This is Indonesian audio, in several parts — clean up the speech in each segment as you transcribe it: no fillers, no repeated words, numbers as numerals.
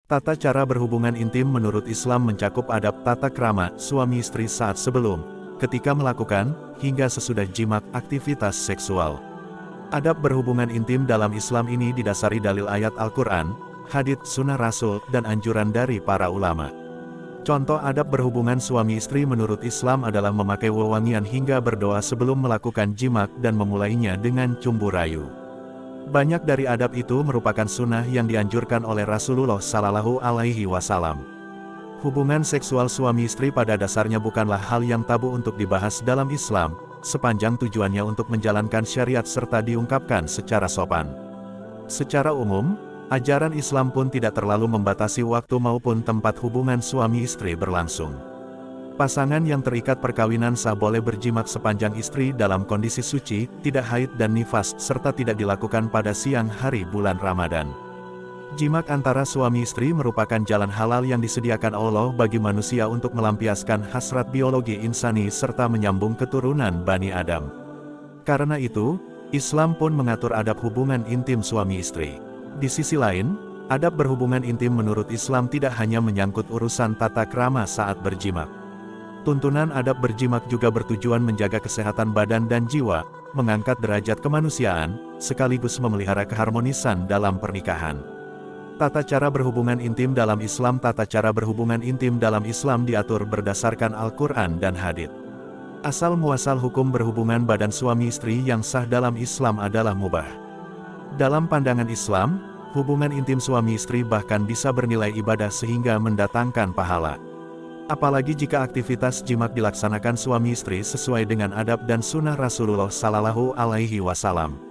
Tata cara berhubungan intim menurut Islam mencakup adab tata krama suami istri saat sebelum, ketika melakukan, hingga sesudah jimat aktivitas seksual. Adab berhubungan intim dalam Islam ini didasari dalil ayat Al-Quran, hadits sunnah Rasul, dan anjuran dari para ulama. Contoh adab berhubungan suami istri menurut Islam adalah memakai wewangian hingga berdoa sebelum melakukan jimat dan memulainya dengan cumbu rayu. Banyak dari adab itu merupakan sunnah yang dianjurkan oleh Rasulullah Sallallahu Alaihi Wasallam. Hubungan seksual suami istri pada dasarnya bukanlah hal yang tabu untuk dibahas dalam Islam, sepanjang tujuannya untuk menjalankan syariat serta diungkapkan secara sopan. Secara umum, ajaran Islam pun tidak terlalu membatasi waktu maupun tempat hubungan suami istri berlangsung. Pasangan yang terikat perkawinan sah boleh berjimat sepanjang istri dalam kondisi suci, tidak haid dan nifas, serta tidak dilakukan pada siang hari bulan Ramadan. Jimat antara suami istri merupakan jalan halal yang disediakan Allah bagi manusia untuk melampiaskan hasrat biologi insani serta menyambung keturunan Bani Adam. Karena itu, Islam pun mengatur adab hubungan intim suami istri. Di sisi lain, adab berhubungan intim menurut Islam tidak hanya menyangkut urusan tata krama saat berjimat. Tuntunan adab berjimat juga bertujuan menjaga kesehatan badan dan jiwa, mengangkat derajat kemanusiaan, sekaligus memelihara keharmonisan dalam pernikahan. Tata cara berhubungan intim dalam Islam. Tata cara berhubungan intim dalam Islam diatur berdasarkan Al-Quran dan hadits. Asal muasal hukum berhubungan badan suami istri yang sah dalam Islam adalah mubah. Dalam pandangan Islam, hubungan intim suami istri bahkan bisa bernilai ibadah sehingga mendatangkan pahala. Apalagi jika aktivitas jimat dilaksanakan suami istri sesuai dengan adab dan sunnah Rasulullah Sallallahu Alaihi Wasallam.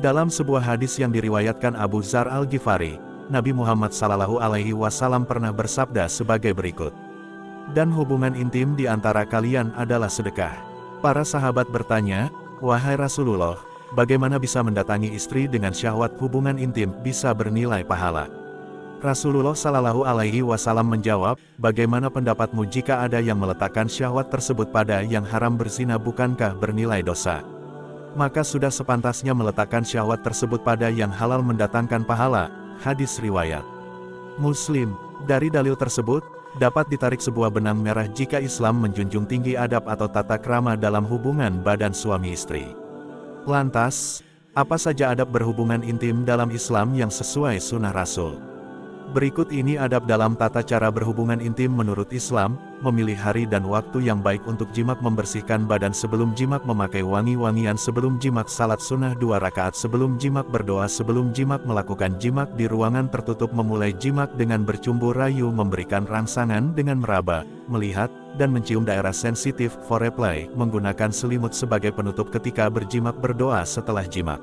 Dalam sebuah hadis yang diriwayatkan Abu Dzar Al-Ghifari, Nabi Muhammad Sallallahu Alaihi Wasallam pernah bersabda sebagai berikut. Dan hubungan intim di antara kalian adalah sedekah. Para sahabat bertanya, wahai Rasulullah, bagaimana bisa mendatangi istri dengan syahwat hubungan intim bisa bernilai pahala? Rasulullah Sallallahu Alaihi Wasallam menjawab, bagaimana pendapatmu jika ada yang meletakkan syahwat tersebut pada yang haram berzina, bukankah bernilai dosa? Maka sudah sepantasnya meletakkan syahwat tersebut pada yang halal mendatangkan pahala. Hadis riwayat Muslim. Dari dalil tersebut, dapat ditarik sebuah benang merah jika Islam menjunjung tinggi adab atau tata krama dalam hubungan badan suami istri. Lantas, apa saja adab berhubungan intim dalam Islam yang sesuai sunnah Rasul? Berikut ini adab dalam tata cara berhubungan intim menurut Islam: memilih hari dan waktu yang baik untuk jimat, membersihkan badan sebelum jimat, memakai wangi-wangian sebelum jimat, salat sunnah 2 rakaat sebelum jimat, berdoa sebelum jimat, melakukan jimat di ruangan tertutup, memulai jimat dengan bercumbu rayu, memberikan rangsangan dengan meraba, melihat, dan mencium daerah sensitif, foreplay, menggunakan selimut sebagai penutup ketika berjimat, berdoa setelah jimat.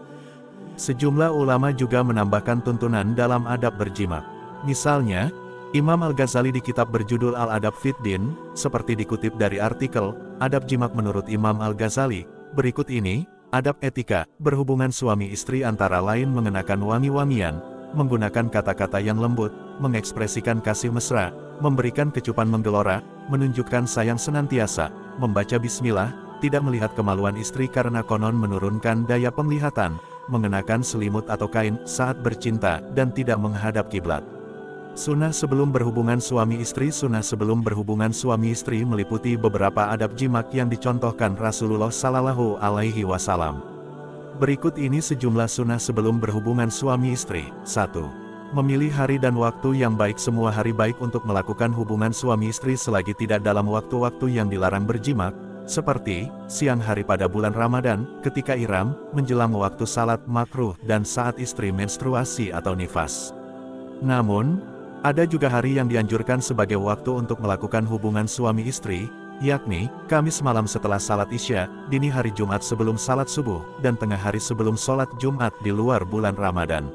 Sejumlah ulama juga menambahkan tuntunan dalam adab berjimat. Misalnya, Imam Al-Ghazali di kitab berjudul Al-Adab Fid Din, seperti dikutip dari artikel, Adab Jimat menurut Imam Al-Ghazali, berikut ini, adab etika, berhubungan suami istri antara lain mengenakan wangi-wangian, menggunakan kata-kata yang lembut, mengekspresikan kasih mesra, memberikan kecupan menggelora, menunjukkan sayang senantiasa, membaca bismillah, tidak melihat kemaluan istri karena konon menurunkan daya penglihatan, mengenakan selimut atau kain saat bercinta, dan tidak menghadap kiblat. Sunnah sebelum berhubungan suami istri. Sunnah sebelum berhubungan suami istri meliputi beberapa adab jimat yang dicontohkan Rasulullah Sallallahu Alaihi Wasallam. Berikut ini sejumlah sunnah sebelum berhubungan suami istri. 1. Memilih hari dan waktu yang baik. Semua hari baik untuk melakukan hubungan suami istri selagi tidak dalam waktu-waktu yang dilarang berjimat, seperti siang hari pada bulan Ramadan, ketika ihram, menjelang waktu salat makruh, dan saat istri menstruasi atau nifas. Namun, ada juga hari yang dianjurkan sebagai waktu untuk melakukan hubungan suami istri, yakni Kamis malam setelah salat Isya, dini hari Jumat sebelum salat subuh, dan tengah hari sebelum sholat Jumat di luar bulan Ramadan.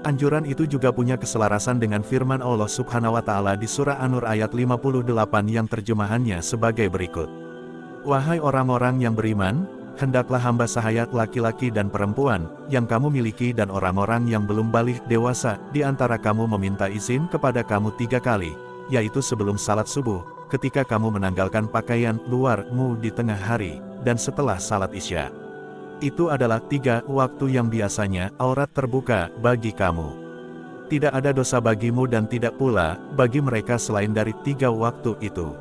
Anjuran itu juga punya keselarasan dengan firman Allah Subhanahu wa Ta'ala di Surah An-Nur ayat 58 yang terjemahannya sebagai berikut. Wahai orang-orang yang beriman, hendaklah hamba sahaya laki-laki dan perempuan yang kamu miliki dan orang-orang yang belum baligh dewasa di antara kamu meminta izin kepada kamu 3 kali, yaitu sebelum salat subuh, ketika kamu menanggalkan pakaian luarmu di tengah hari, dan setelah salat Isya. Itu adalah 3 waktu yang biasanya aurat terbuka bagi kamu. Tidak ada dosa bagimu dan tidak pula bagi mereka selain dari 3 waktu itu.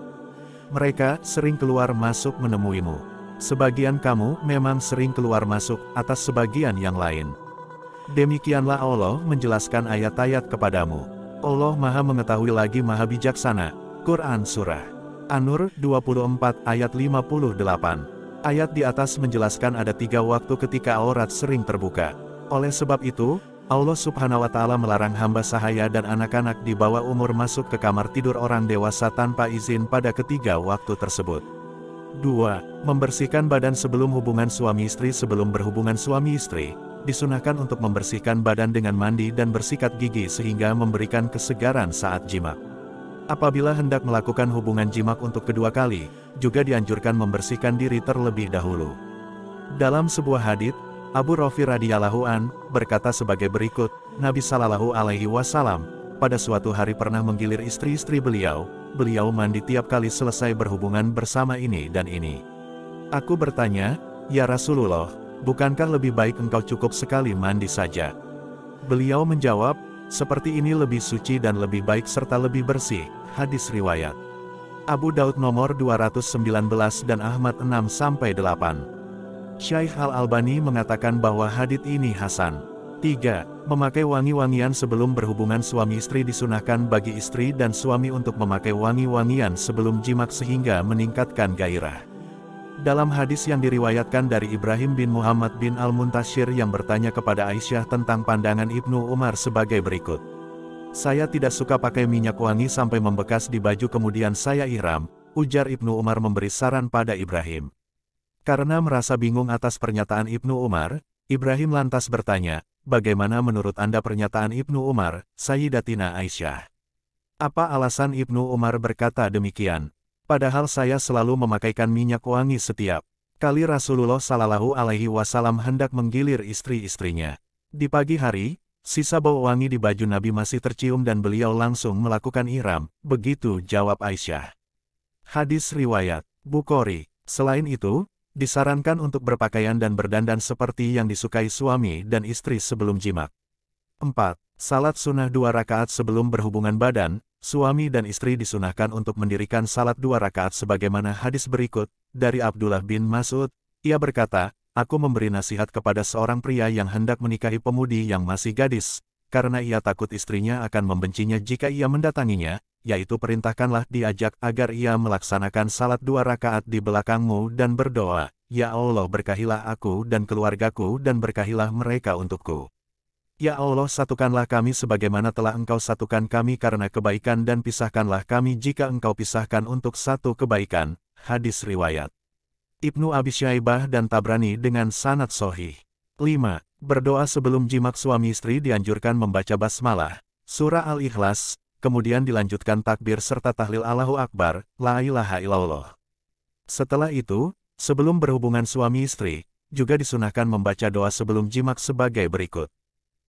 Mereka sering keluar masuk menemuimu. Sebagian kamu memang sering keluar masuk atas sebagian yang lain. Demikianlah Allah menjelaskan ayat-ayat kepadamu. Allah Maha Mengetahui lagi Maha Bijaksana. Quran Surah An-Nur 24 ayat 58. Ayat di atas menjelaskan ada 3 waktu ketika aurat sering terbuka. Oleh sebab itu, Allah Subhanahu wa Ta'ala melarang hamba sahaya dan anak-anak di bawah umur masuk ke kamar tidur orang dewasa tanpa izin pada ketiga waktu tersebut. 2. Membersihkan badan sebelum hubungan suami istri. Sebelum berhubungan suami istri, disunahkan untuk membersihkan badan dengan mandi dan bersikat gigi sehingga memberikan kesegaran saat jimak. Apabila hendak melakukan hubungan jimak untuk kedua kali, juga dianjurkan membersihkan diri terlebih dahulu. Dalam sebuah hadits, Abu Rafi radhiyallahu an berkata sebagai berikut, Nabi Shallallahu Alaihi Wasallam pada suatu hari pernah menggilir istri-istri beliau mandi tiap kali selesai berhubungan bersama ini dan ini. Aku bertanya, ya Rasulullah, bukankah lebih baik engkau cukup sekali mandi saja? Beliau menjawab, seperti ini lebih suci dan lebih baik serta lebih bersih. Hadis riwayat Abu Daud nomor 219 dan Ahmad 6-8. Syaikh Al-Albani mengatakan bahwa hadits ini hasan. 3. Memakai wangi-wangian sebelum berhubungan. Suami istri disunahkan bagi istri dan suami untuk memakai wangi-wangian sebelum jimak sehingga meningkatkan gairah. Dalam hadis yang diriwayatkan dari Ibrahim bin Muhammad bin Al-Muntashir yang bertanya kepada Aisyah tentang pandangan Ibnu Umar sebagai berikut. Saya tidak suka pakai minyak wangi sampai membekas di baju kemudian saya ihram, ujar Ibnu Umar memberi saran pada Ibrahim. Karena merasa bingung atas pernyataan Ibnu Umar, Ibrahim lantas bertanya, bagaimana menurut Anda pernyataan Ibnu Umar, Sayyidatina Aisyah? Apa alasan Ibnu Umar berkata demikian? Padahal saya selalu memakaikan minyak wangi setiap kali Rasulullah Shallallahu Alaihi Wasallam hendak menggilir istri-istrinya. Di pagi hari, sisa bau wangi di baju Nabi masih tercium dan beliau langsung melakukan ihram, begitu jawab Aisyah. Hadis riwayat Bukhari. Selain itu, disarankan untuk berpakaian dan berdandan seperti yang disukai suami dan istri sebelum jimak. 4. Salat sunnah 2 rakaat sebelum berhubungan badan. Suami dan istri disunahkan untuk mendirikan salat 2 rakaat sebagaimana hadis berikut, dari Abdullah bin Mas'ud. Ia berkata, aku memberi nasihat kepada seorang pria yang hendak menikahi pemudi yang masih gadis, karena ia takut istrinya akan membencinya jika ia mendatanginya, yaitu perintahkanlah diajak agar ia melaksanakan salat 2 rakaat di belakangmu dan berdoa, ya Allah berkahilah aku dan keluargaku dan berkahilah mereka untukku. Ya Allah satukanlah kami sebagaimana telah Engkau satukan kami karena kebaikan dan pisahkanlah kami jika Engkau pisahkan untuk satu kebaikan. Hadis riwayat Ibnu Abi Syaibah dan Tabrani dengan sanad sahih. 5. Berdoa sebelum jimak. Suami istri dianjurkan membaca basmalah, surah Al-Ikhlas, kemudian dilanjutkan takbir serta tahlil Allahu Akbar, la ilaha illallah. Setelah itu, sebelum berhubungan suami istri, juga disunahkan membaca doa sebelum jimak sebagai berikut.